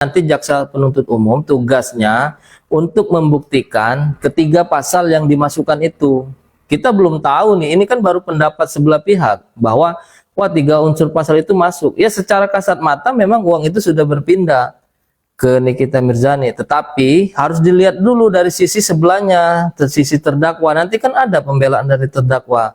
Nanti jaksa penuntut umum tugasnya untuk membuktikan ketiga pasal yang dimasukkan itu. Kita belum tahu nih, ini kan baru pendapat sebelah pihak bahwa wah 3 unsur pasal itu masuk. Ya secara kasat mata memang uang itu sudah berpindah ke Nikita Mirzani, tetapi harus dilihat dulu dari sisi sebelahnya, sisi terdakwa. Nanti kan ada pembelaan dari terdakwa.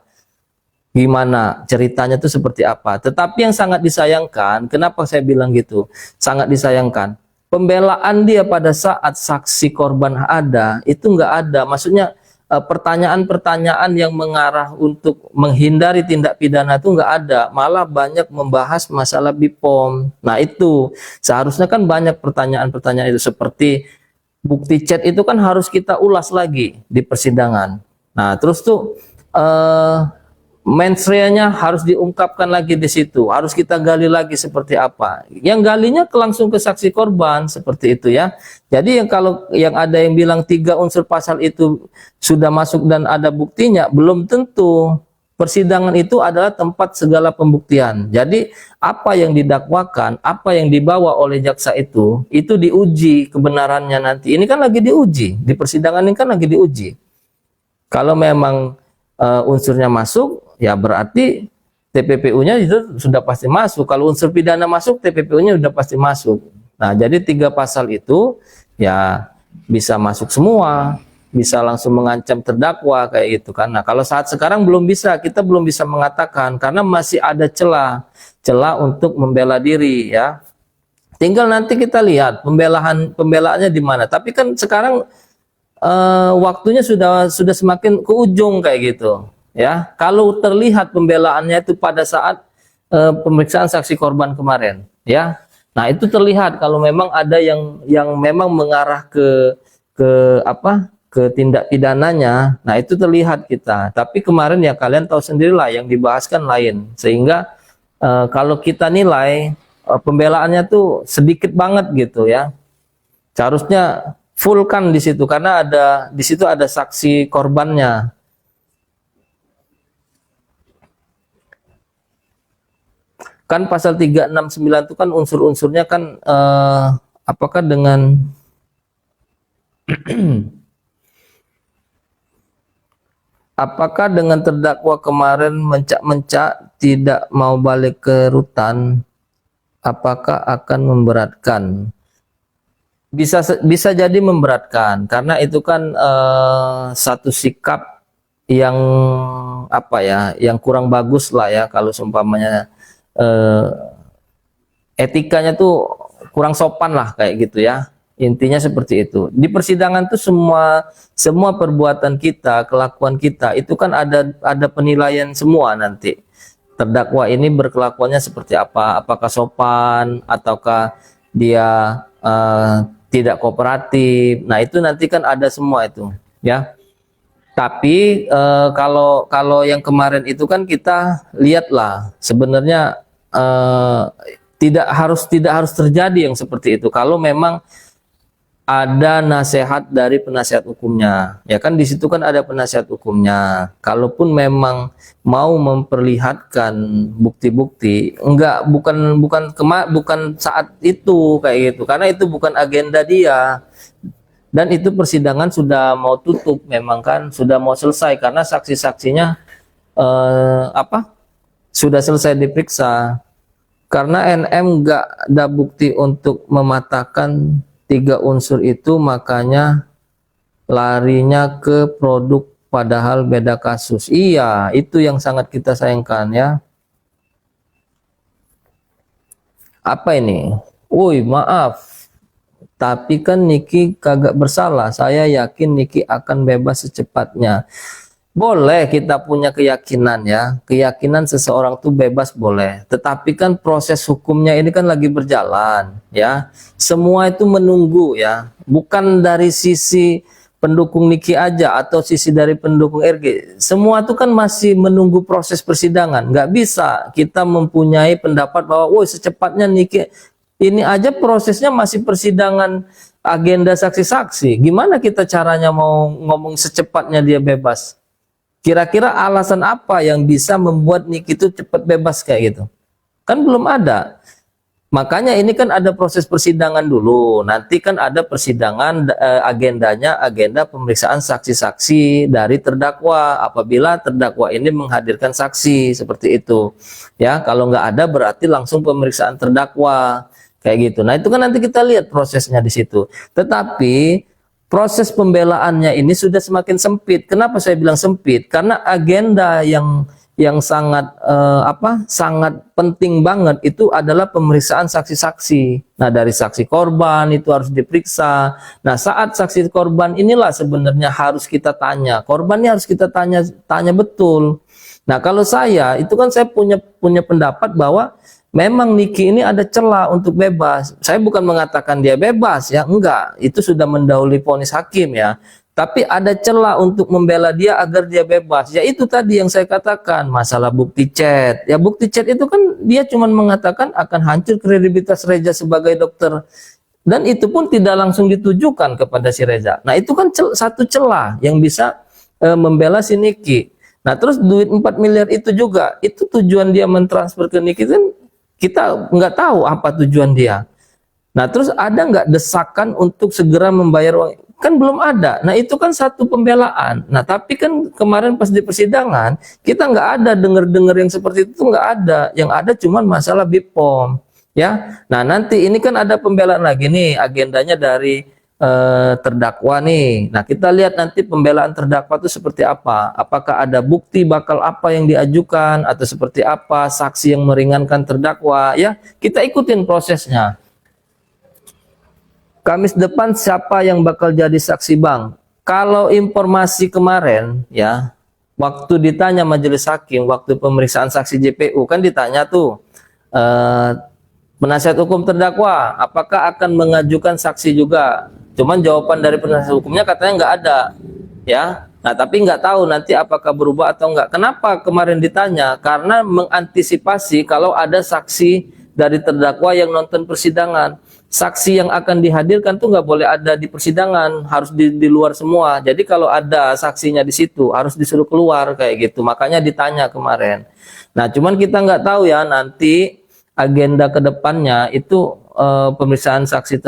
Gimana ceritanya itu seperti apa. Tetapi yang sangat disayangkan, kenapa saya bilang gitu? Sangat disayangkan. Pembelaan dia pada saat saksi korban ada, itu nggak ada. Maksudnya pertanyaan-pertanyaan yang mengarah untuk menghindari tindak pidana itu nggak ada. Malah banyak membahas masalah BPOM. Nah itu, seharusnya kan banyak pertanyaan-pertanyaan itu. Seperti bukti chat itu kan harus kita ulas lagi di persidangan. Nah terus tuh mens rea-nya harus diungkapkan lagi di situ, harus kita gali lagi seperti apa. Yang galinya langsung ke saksi korban seperti itu ya. Jadi kalau yang ada yang bilang 3 unsur pasal itu sudah masuk dan ada buktinya, belum tentu. Persidangan itu adalah tempat segala pembuktian. Jadi apa yang didakwakan, apa yang dibawa oleh jaksa itu diuji kebenarannya nanti. Ini kan lagi diuji, di persidangan ini kan lagi diuji. Kalau memang unsurnya masuk, ya berarti TPPU-nya itu sudah pasti masuk. Kalau unsur pidana masuk, TPPU-nya sudah pasti masuk. Nah, jadi 3 pasal itu ya bisa masuk semua, bisa langsung mengancam terdakwa kayak gitu kan. Nah, kalau saat sekarang belum bisa, kita belum bisa mengatakan karena masih ada celah untuk membela diri ya. Tinggal nanti kita lihat pembelaannya di mana. Tapi kan sekarang waktunya sudah semakin ke ujung kayak gitu. Ya, kalau terlihat pembelaannya itu pada saat pemeriksaan saksi korban kemarin, ya. Nah, itu terlihat kalau memang ada yang memang mengarah ke tindak pidananya. Nah, itu terlihat kita. Tapi kemarin ya kalian tahu sendirilah yang dibahaskan lain. Sehingga kalau kita nilai pembelaannya tuh sedikit banget gitu ya. Seharusnya full kan di situ karena di situ ada saksi korbannya. Kan pasal 369 itu kan unsur-unsurnya kan apakah dengan apakah dengan terdakwa kemarin mencak-mencak tidak mau balik ke rutan, apakah akan memberatkan? Bisa jadi memberatkan karena itu kan satu sikap yang yang kurang bagus lah ya kalau seumpamanya etikanya tuh kurang sopan lah kayak gitu ya. Intinya seperti itu. Di persidangan tuh semua perbuatan kita, kelakuan kita itu kan ada penilaian semua nanti. Terdakwa ini berkelakuannya seperti apa? Apakah sopan ataukah dia tidak kooperatif? Nah, itu nanti kan ada semua itu, ya. Tapi kalau yang kemarin itu kan kita lihatlah sebenarnya tidak harus terjadi yang seperti itu kalau memang ada nasihat dari penasihat hukumnya, ya kan di situ kan ada penasihat hukumnya. Kalaupun memang mau memperlihatkan bukti-bukti, bukan saat itu kayak gitu, karena itu bukan agenda dia. Dan itu persidangan sudah mau tutup, memang kan sudah mau selesai karena saksi-saksinya sudah selesai diperiksa. Karena NM nggak ada bukti untuk mematahkan 3 unsur itu, makanya larinya ke produk padahal beda kasus. Iya, itu yang sangat kita sayangkan ya. Apa ini? Woi, maaf. Tapi kan Niki kagak bersalah. Saya yakin Niki akan bebas secepatnya. Boleh kita punya keyakinan ya. Keyakinan seseorang tuh bebas boleh. Tetapi kan proses hukumnya ini kan lagi berjalan ya. Semua itu menunggu ya. Bukan dari sisi pendukung Niki aja atau sisi dari pendukung RG. Semua itu kan masih menunggu proses persidangan. Nggak bisa kita mempunyai pendapat bahwa woi secepatnya Niki. Ini aja prosesnya masih persidangan agenda saksi-saksi. Gimana kita caranya mau ngomong secepatnya dia bebas? Kira-kira alasan apa yang bisa membuat Niki itu cepat bebas kayak gitu? Kan belum ada. Makanya ini kan ada proses persidangan dulu. Nanti kan ada persidangan, agendanya agenda pemeriksaan saksi-saksi dari terdakwa. Apabila terdakwa ini menghadirkan saksi seperti itu, ya. Kalau nggak ada berarti langsung pemeriksaan terdakwa kayak gitu. Nah itu kan nanti kita lihat prosesnya di situ. Tetapi proses pembelaannya ini sudah semakin sempit. Kenapa saya bilang sempit? Karena agenda yang sangat sangat penting banget itu adalah pemeriksaan saksi-saksi. Nah, dari saksi korban itu harus diperiksa. Nah, saat saksi korban inilah sebenarnya harus kita tanya. Korbannya harus kita tanya betul. Nah, kalau saya itu kan saya punya pendapat bahwa memang Niki ini ada celah untuk bebas. Saya bukan mengatakan dia bebas ya, enggak. Itu sudah mendahului vonis hakim ya. Tapi ada celah untuk membela dia agar dia bebas. Ya itu tadi yang saya katakan, masalah bukti chat. Ya bukti chat itu kan dia cuma mengatakan akan hancur kredibilitas Reza sebagai dokter. Dan itu pun tidak langsung ditujukan kepada si Reza. Nah itu kan satu celah yang bisa membela si Niki. Nah terus duit 4 miliar itu juga, itu tujuan dia mentransfer ke Niki kan kita nggak tahu apa tujuan dia. Nah terus ada nggak desakan untuk segera membayar uang? Kan belum ada. Nah itu kan satu pembelaan. Nah tapi kan kemarin pas di persidangan kita nggak ada dengar-dengar yang seperti itu, nggak ada. Yang ada cuma masalah BPOM ya. Nah nanti ini kan ada pembelaan lagi nih, agendanya dari terdakwa nih. Nah kita lihat nanti pembelaan terdakwa itu seperti apa. Apakah ada bukti bakal apa yang diajukan atau seperti apa, saksi yang meringankan terdakwa ya. Kita ikutin prosesnya. Kamis depan siapa yang bakal jadi saksi Bang? Kalau informasi kemarin ya, waktu ditanya majelis hakim, waktu pemeriksaan saksi JPU kan ditanya tuh penasihat hukum terdakwa, apakah akan mengajukan saksi juga? Cuman jawaban dari penasihat hukumnya katanya nggak ada ya. Nah tapi nggak tahu nanti apakah berubah atau enggak. Kenapa kemarin ditanya? Karena mengantisipasi kalau ada saksi dari terdakwa yang nonton persidangan. Saksi yang akan dihadirkan tuh nggak boleh ada di persidangan, harus di luar semua. Jadi kalau ada saksinya di situ harus disuruh keluar kayak gitu. Makanya ditanya kemarin. Nah, cuman kita nggak tahu ya nanti agenda kedepannya itu pemeriksaan saksi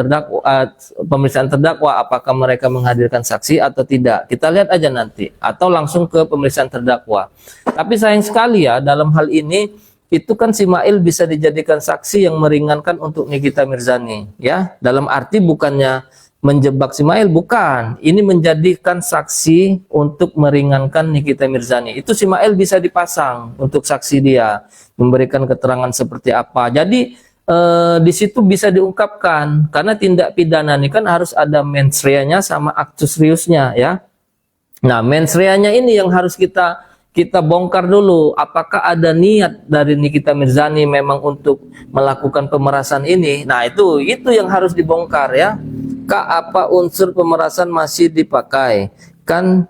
pemeriksaan terdakwa apakah mereka menghadirkan saksi atau tidak. Kita lihat aja nanti atau langsung ke pemeriksaan terdakwa. Tapi sayang sekali ya dalam hal ini itu kan si Mail bisa dijadikan saksi yang meringankan untuk Nikita Mirzani ya, dalam arti bukannya menjebak si Mail, bukan, ini menjadikan saksi untuk meringankan Nikita Mirzani. Itu si Mail bisa dipasang untuk saksi dia memberikan keterangan seperti apa. Jadi di situ bisa diungkapkan karena tindak pidana ini kan harus ada mens reanya sama actus reusnya ya. Nah mens reanya ini yang harus kita bongkar dulu, apakah ada niat dari Nikita Mirzani memang untuk melakukan pemerasan ini. Nah itu yang harus dibongkar ya. Apa unsur pemerasan masih dipakai? Kan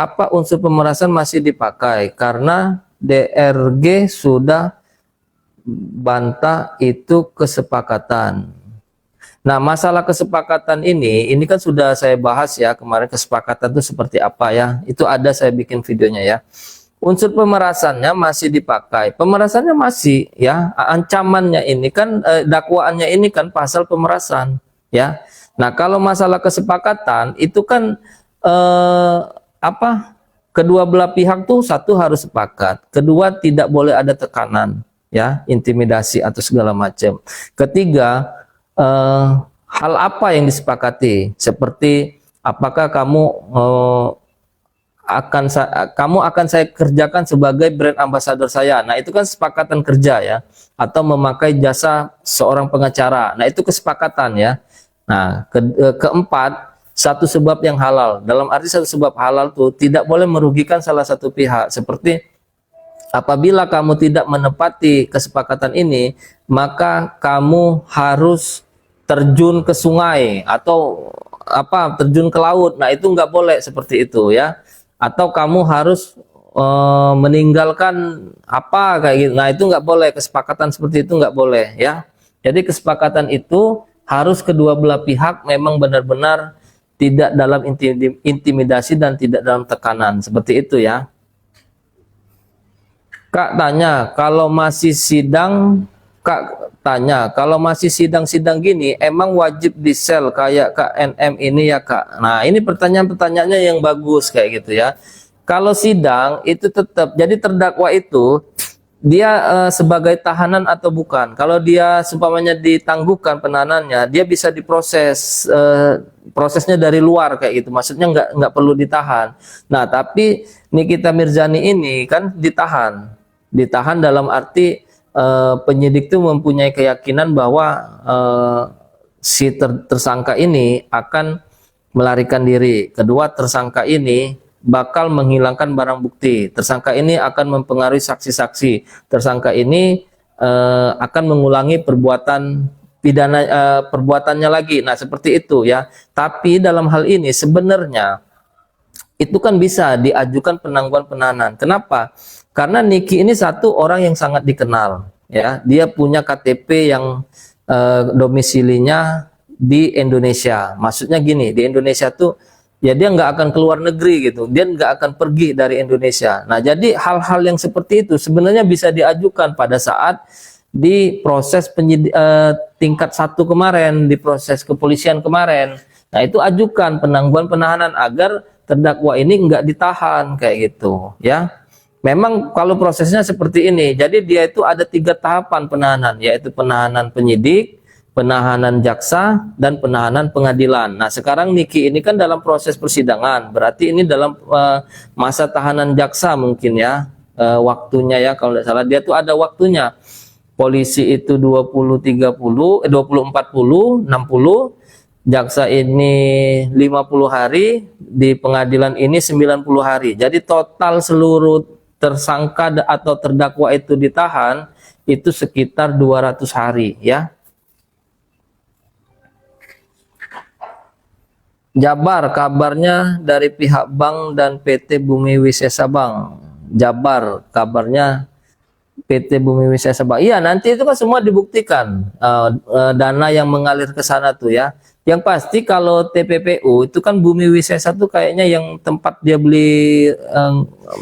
apa unsur pemerasan masih dipakai? Karena DRG sudah bantah itu kesepakatan. Nah, masalah kesepakatan ini kan sudah saya bahas ya kemarin, kesepakatan itu seperti apa ya. Itu ada saya bikin videonya ya. Unsur pemerasannya masih dipakai. Pemerasannya masih ya, ancamannya ini kan dakwaannya ini kan pasal pemerasan ya. Nah, kalau masalah kesepakatan itu kan kedua belah pihak tuh satu harus sepakat, kedua tidak boleh ada tekanan ya, intimidasi atau segala macam. Ketiga, hal apa yang disepakati, seperti apakah kamu akan saya kerjakan sebagai brand ambassador saya. Nah itu kan kesepakatan kerja ya, atau memakai jasa seorang pengacara. Nah itu kesepakatan ya. Nah keempat, satu sebab yang halal. Dalam arti satu sebab halal tuh tidak boleh merugikan salah satu pihak, seperti apabila kamu tidak menepati kesepakatan ini, maka kamu harus terjun ke sungai atau terjun ke laut. Nah itu nggak boleh seperti itu ya. Atau kamu harus meninggalkan kayak gitu. Nah itu nggak boleh, kesepakatan seperti itu nggak boleh ya. Jadi kesepakatan itu harus kedua belah pihak memang benar-benar tidak dalam intimidasi dan tidak dalam tekanan, seperti itu ya. Kak tanya, kalau masih sidang, Kak tanya, kalau masih sidang-sidang gini, emang wajib di sel kayak Kak NM ini ya Kak? Nah, ini pertanyaan-pertanyaannya yang bagus kayak gitu ya. Kalau sidang itu tetap, jadi terdakwa itu dia sebagai tahanan atau bukan. Kalau dia seumpamanya ditangguhkan penahanannya, dia bisa diproses, prosesnya dari luar kayak gitu. Maksudnya nggak perlu ditahan. Nah, tapi Nikita Mirzani ini kan ditahan dalam arti penyidik itu mempunyai keyakinan bahwa si tersangka ini akan melarikan diri. Kedua, tersangka ini bakal menghilangkan barang bukti. Tersangka ini akan mempengaruhi saksi-saksi. Tersangka ini akan mengulangi perbuatan pidana, perbuatannya lagi. Nah, seperti itu ya. Tapi dalam hal ini sebenarnya itu kan bisa diajukan penangguhan penahanan. Kenapa? Karena Niki ini satu orang yang sangat dikenal, ya. Dia punya KTP yang domisilinya di Indonesia. Maksudnya gini, di Indonesia tuh ya dia nggak akan keluar negeri gitu. Dia nggak akan pergi dari Indonesia. Nah, jadi hal-hal yang seperti itu sebenarnya bisa diajukan pada saat di proses tingkat 1 kemarin, di proses kepolisian kemarin. Nah, itu ajukan penangguhan penahanan agar terdakwa ini nggak ditahan kayak gitu ya. Memang kalau prosesnya seperti ini, jadi dia itu ada 3 tahapan penahanan, yaitu penahanan penyidik, penahanan jaksa, dan penahanan pengadilan. Nah, sekarang Niki ini kan dalam proses persidangan, berarti ini dalam masa tahanan jaksa mungkin ya, waktunya ya, kalau tidak salah dia tuh ada waktunya. Polisi itu 20-30, 20-40, 60, jaksa ini 50 hari, di pengadilan ini 90 hari. Jadi total seluruh tersangka atau terdakwa itu ditahan itu sekitar 200 hari ya. Jabar, kabarnya dari pihak bank dan PT Bumi Wisesa Bank. Jabar, kabarnya PT Bumi Wisesa Bank. Iya, nanti itu kan semua dibuktikan dana yang mengalir ke sana tuh ya. Yang pasti kalau TPPU itu kan Bumi Wisesa tuh kayaknya yang tempat dia beli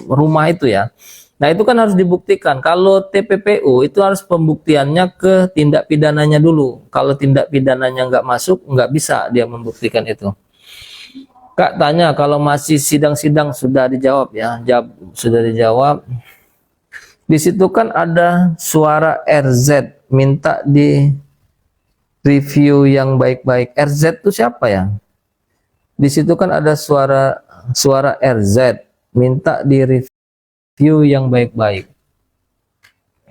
rumah itu ya. Nah, itu kan harus dibuktikan. Kalau TPPU itu harus pembuktiannya ke tindak pidananya dulu. Kalau tindak pidananya nggak masuk, nggak bisa dia membuktikan itu. Kak tanya, kalau masih sidang-sidang sudah dijawab ya. Sudah dijawab. Di situ kan ada suara RZ, minta di review yang baik-baik. RZ itu siapa ya? Di situ kan ada suara RZ, minta di review yang baik-baik.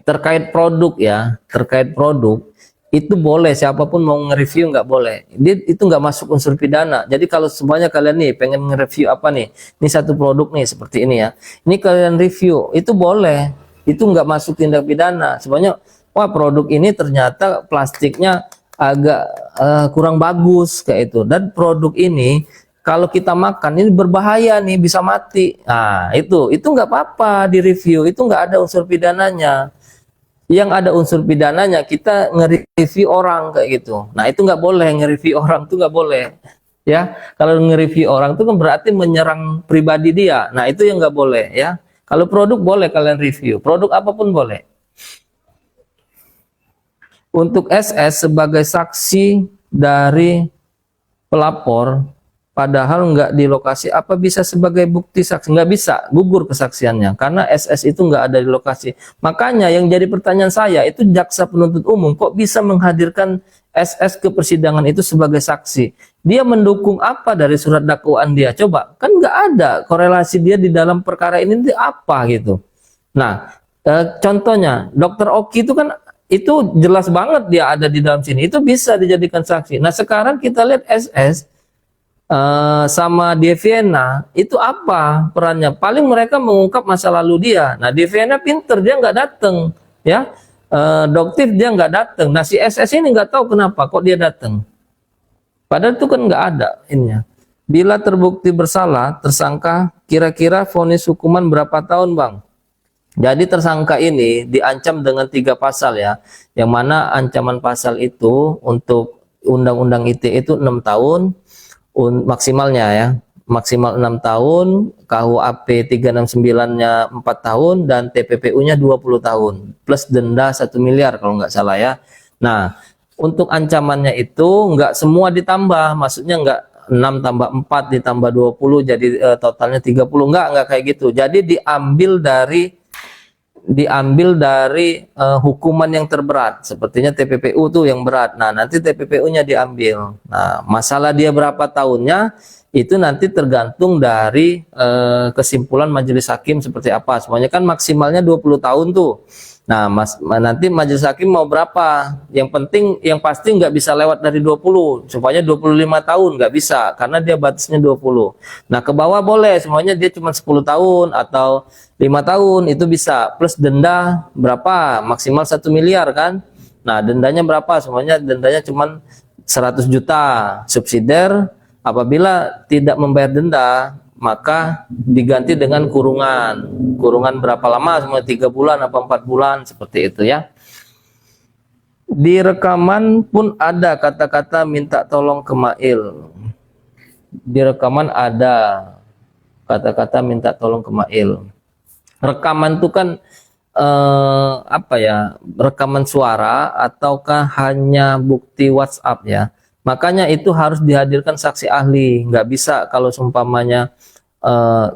Terkait produk ya, terkait produk itu boleh, siapapun mau nge-review nggak boleh. Itu nggak masuk unsur pidana. Jadi kalau semuanya kalian nih pengen nge-review apa nih? Ini satu produk nih seperti ini ya. Ini kalian review, itu boleh. Itu nggak masuk tindak pidana. Sebenarnya, wah produk ini ternyata plastiknya agak kurang bagus kayak itu, dan produk ini kalau kita makan ini berbahaya nih, bisa mati. Nah itu nggak apa-apa di review, itu nggak ada unsur pidananya. Yang ada unsur pidananya kita nge-review orang kayak gitu. Nah itu nggak boleh, nge-review orang tuh nggak boleh ya. Kalau nge-review orang itu kan berarti menyerang pribadi dia. Nah itu yang nggak boleh ya. Kalau produk boleh kalian review, produk apapun boleh. Untuk SS sebagai saksi dari pelapor, padahal nggak di lokasi, apa bisa sebagai bukti saksi? Nggak bisa, gugur kesaksiannya, karena SS itu nggak ada di lokasi. Makanya yang jadi pertanyaan saya, itu jaksa penuntut umum kok bisa menghadirkan SS ke persidangan itu sebagai saksi? Dia mendukung apa dari surat dakwaan dia? Coba, kan nggak ada korelasi dia di dalam perkara ini apa gitu. Nah, contohnya, Dokter Oki itu kan itu jelas banget dia ada di dalam sini, itu bisa dijadikan saksi. Nah sekarang kita lihat SS sama Deviana itu apa perannya? Paling mereka mengungkap masa lalu dia. Nah Deviana pinter, dia nggak dateng ya. Doktif dia nggak dateng. Nah si SS ini nggak tahu kenapa kok dia dateng, padahal itu kan nggak ada ininya. Bila terbukti bersalah tersangka, kira-kira vonis hukuman berapa tahun bang? Jadi tersangka ini diancam dengan 3 pasal ya, yang mana ancaman pasal itu untuk Undang-Undang ITE itu 6 tahun maksimalnya ya, maksimal 6 tahun, KUHP 369-nya 4 tahun, dan TPPU-nya 20 tahun, plus denda 1 miliar kalau nggak salah ya. Nah, untuk ancamannya itu nggak semua ditambah, maksudnya nggak 6 tambah 4 ditambah 20 jadi totalnya 30, nggak kayak gitu. Jadi diambil dari hukuman yang terberat, sepertinya TPPU tuh yang berat. Nah, nanti TPPU-nya diambil. Nah, masalah dia berapa tahunnya itu nanti tergantung dari kesimpulan majelis hakim seperti apa. Semuanya kan maksimalnya 20 tahun tuh. Nah, nanti majelis hakim mau berapa? Yang penting, yang pasti nggak bisa lewat dari 20, supaya 25 tahun nggak bisa, karena dia batasnya 20. Nah, ke bawah boleh, semuanya dia cuma 10 tahun atau 5 tahun, itu bisa. Plus denda berapa? Maksimal 1 miliar kan? Nah, dendanya berapa? Semuanya dendanya cuma 100 juta. Subsidiar, apabila tidak membayar denda, maka diganti dengan kurungan. Kurungan berapa lama? Semua 3 bulan apa 4 bulan, seperti itu ya. Di rekaman pun ada kata-kata minta tolong ke Mail. Di rekaman ada kata-kata minta tolong ke Mail. Rekaman itu kan apa ya? Rekaman suara ataukah hanya bukti WhatsApp ya? Makanya itu harus dihadirkan saksi ahli. Nggak bisa kalau seumpamanya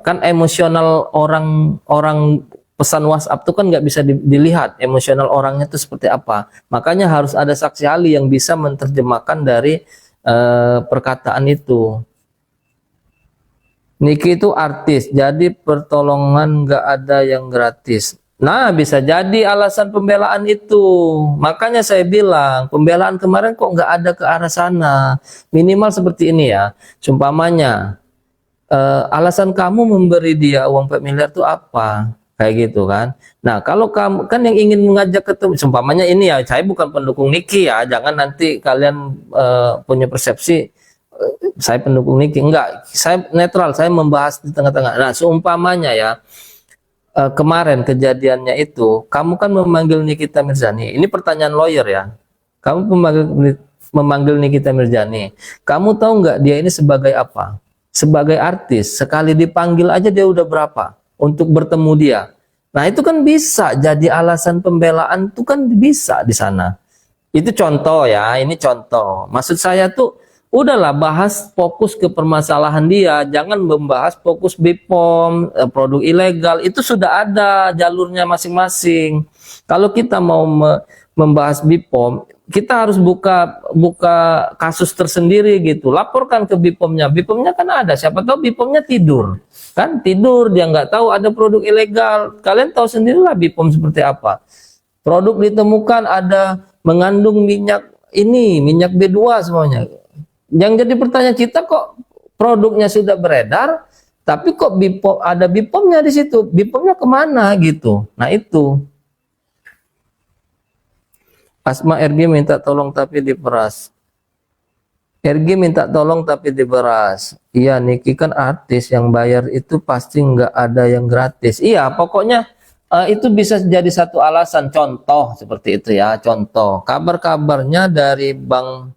kan emosional orang pesan WhatsApp itu kan nggak bisa dilihat emosional orangnya itu seperti apa. Makanya harus ada saksi ahli yang bisa menerjemahkan dari perkataan itu. Niki itu artis, jadi pertolongan nggak ada yang gratis. Nah, bisa jadi alasan pembelaan itu. Makanya saya bilang, pembelaan kemarin kok nggak ada ke arah sana. Minimal seperti ini ya. Sumpamanya, alasan kamu memberi dia uang 4 miliar itu apa? Kayak gitu kan. Nah, kalau kamu kan yang ingin mengajak ketemu, sumpamanya ini ya, saya bukan pendukung Niki ya. Jangan nanti kalian punya persepsi saya pendukung Niki. Enggak, saya netral, saya membahas di tengah-tengah. Nah, seumpamanya ya, kemarin kejadiannya itu, kamu kan memanggil Nikita Mirzani. Ini pertanyaan lawyer ya. Kamu memanggil Nikita Mirzani. Kamu tahu nggak dia ini sebagai apa? Sebagai artis. Sekali dipanggil aja dia udah berapa untuk bertemu dia. Nah, itu kan bisa jadi alasan pembelaan, itu kan bisa di sana. Itu contoh ya, ini contoh. Maksud saya tuh, udahlah bahas fokus ke permasalahan dia, jangan membahas fokus BPOM, produk ilegal, itu sudah ada jalurnya masing-masing. Kalau kita mau membahas BPOM, kita harus buka kasus tersendiri gitu, laporkan ke BPOM-nya. BPOM-nya kan ada, siapa tahu BPOM-nya tidur. Kan tidur, dia nggak tahu ada produk ilegal. Kalian tahu sendirilah BPOM seperti apa. Produk ditemukan ada mengandung minyak ini, minyak B2 semuanya. Yang jadi pertanyaan kita, kok produknya sudah beredar, tapi kok BPOM, ada BPOM-nya di situ, BPOM-nya kemana gitu. Nah itu. Asma RG minta tolong tapi diperas. RG minta tolong tapi diperas. Iya, Niki kan artis, yang bayar itu pasti nggak ada yang gratis. Iya, pokoknya itu bisa jadi satu alasan. Contoh seperti itu ya, contoh. Kabar-kabarnya dari Bank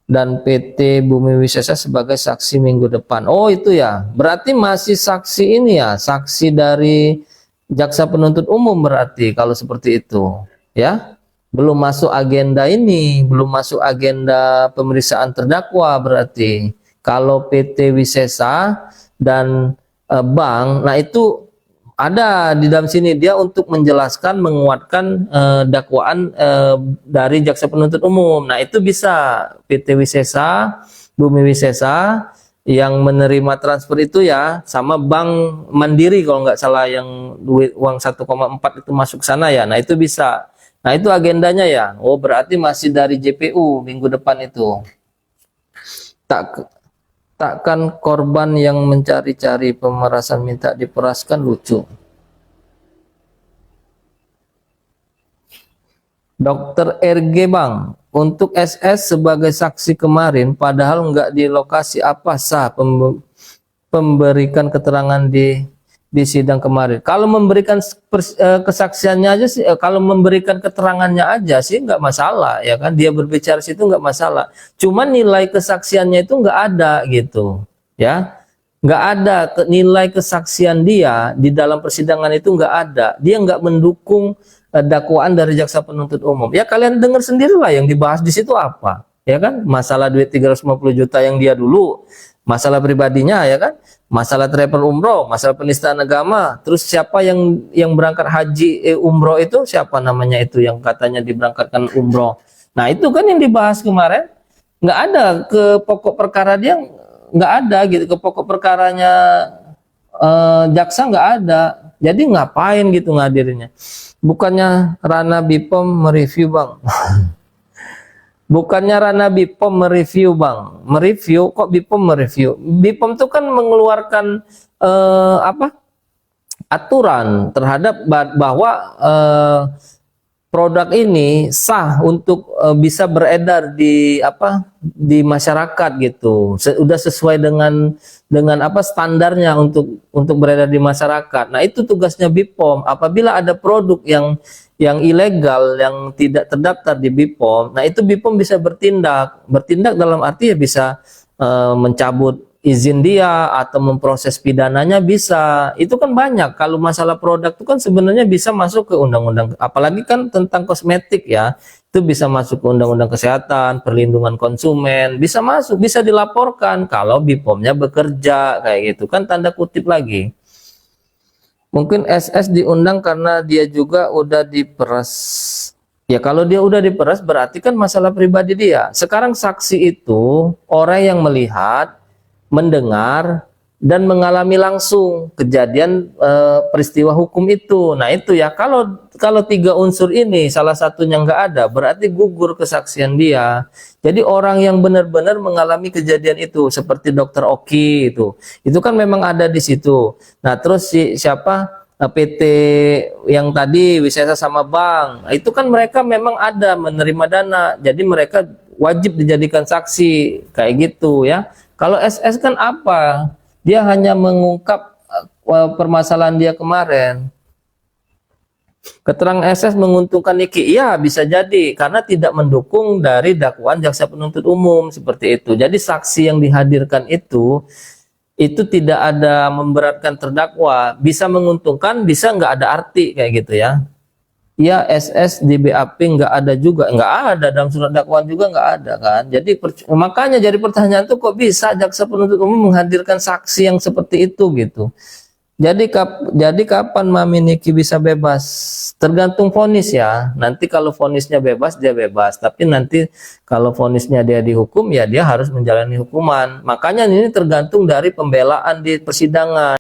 dan PT Bumi Wisesa sebagai saksi minggu depan. Oh itu ya, berarti masih saksi ini ya, saksi dari jaksa penuntut umum berarti kalau seperti itu ya. Belum masuk agenda ini, belum masuk agenda pemeriksaan terdakwa berarti. Kalau PT Wisesa dan bank, nah itu ada di dalam sini dia untuk menjelaskan, menguatkan dakwaan dari jaksa penuntut umum. Nah itu bisa PT Wisesa, Bumi Wisesa yang menerima transfer itu ya, sama Bank Mandiri kalau nggak salah yang duit uang 1,4 itu masuk sana ya. Nah itu bisa. Nah itu agendanya ya. Oh berarti masih dari JPU minggu depan itu. Takkan korban yang mencari-cari pemerasan minta diperaskan, lucu. Dokter RG Bang, untuk SS sebagai saksi kemarin, padahal nggak di lokasi, apa sah pemberikan keterangan di sidang kemarin? Kalau memberikan kesaksiannya aja sih, kalau memberikan keterangannya aja sih nggak masalah ya kan, dia berbicara situ nggak masalah. Cuman nilai kesaksiannya itu nggak ada gitu ya. nggak ada nilai kesaksian dia di dalam persidangan itu, nggak ada. Dia nggak mendukung dakwaan dari jaksa penuntut umum. Ya kalian dengar sendirilah yang dibahas di situ apa, ya kan? Masalah duit 350 juta yang dia dulu, masalah pribadinya, ya kan? Masalah travel umroh, masalah penistaan agama, terus siapa yang berangkat haji umroh itu, siapa namanya itu yang katanya diberangkatkan umroh. Nah itu kan yang dibahas kemarin. Nggak ada ke pokok perkara dia, nggak ada gitu, ke pokok perkaranya jaksa nggak ada. Jadi ngapain gitu ngadirinnya? Bukannya ranah BPOM mereview bang. Bukannya ranah BPOM mereview bang, mereview kok BPOM mereview? BPOM itu kan mengeluarkan aturan terhadap bahwa produk ini sah untuk bisa beredar di masyarakat gitu. Sudah sesuai dengan standarnya untuk beredar di masyarakat. Nah, itu tugasnya BPOM. Apabila ada produk yang ilegal, yang tidak terdaftar di BPOM, nah itu BPOM bisa bertindak. Bertindak dalam arti ya bisa mencabut izin dia atau memproses pidananya bisa. Itu kan banyak. Kalau masalah produk itu kan sebenarnya bisa masuk ke undang-undang, apalagi kan tentang kosmetik ya. Itu bisa masuk ke undang-undang kesehatan, perlindungan konsumen, bisa masuk, bisa dilaporkan kalau BPOM-nya bekerja kayak gitu. Kan tanda kutip lagi. Mungkin SS diundang karena dia juga udah diperas. Ya kalau dia udah diperas berarti kan masalah pribadi dia. Sekarang saksi itu orang yang melihat, mendengar, dan mengalami langsung kejadian peristiwa hukum itu. Nah itu ya, kalau tiga unsur ini salah satunya nggak ada, berarti gugur kesaksian dia. Jadi orang yang benar-benar mengalami kejadian itu, seperti Dokter Oki itu kan memang ada di situ. Nah terus siapa PT yang tadi Wisesa sama Bank, itu kan mereka memang ada menerima dana, jadi mereka wajib dijadikan saksi kayak gitu ya. Kalau SS kan apa? Dia hanya mengungkap permasalahan dia kemarin. Keterangan SS menguntungkan Niki, iya bisa jadi karena tidak mendukung dari dakwaan jaksa penuntut umum seperti itu. Jadi saksi yang dihadirkan itu tidak ada memberatkan terdakwa, bisa menguntungkan, bisa nggak ada arti kayak gitu ya. Ya SS di BAP nggak ada juga, nggak ada dalam surat dakwaan juga nggak ada kan. Jadi makanya jadi pertanyaan tuh kok bisa jaksa penuntut umum menghadirkan saksi yang seperti itu gitu. Jadi kapan Mami Niki bisa bebas? Tergantung vonis ya. Nanti kalau vonisnya bebas dia bebas, tapi nanti kalau vonisnya dia dihukum ya dia harus menjalani hukuman. Makanya ini tergantung dari pembelaan di persidangan.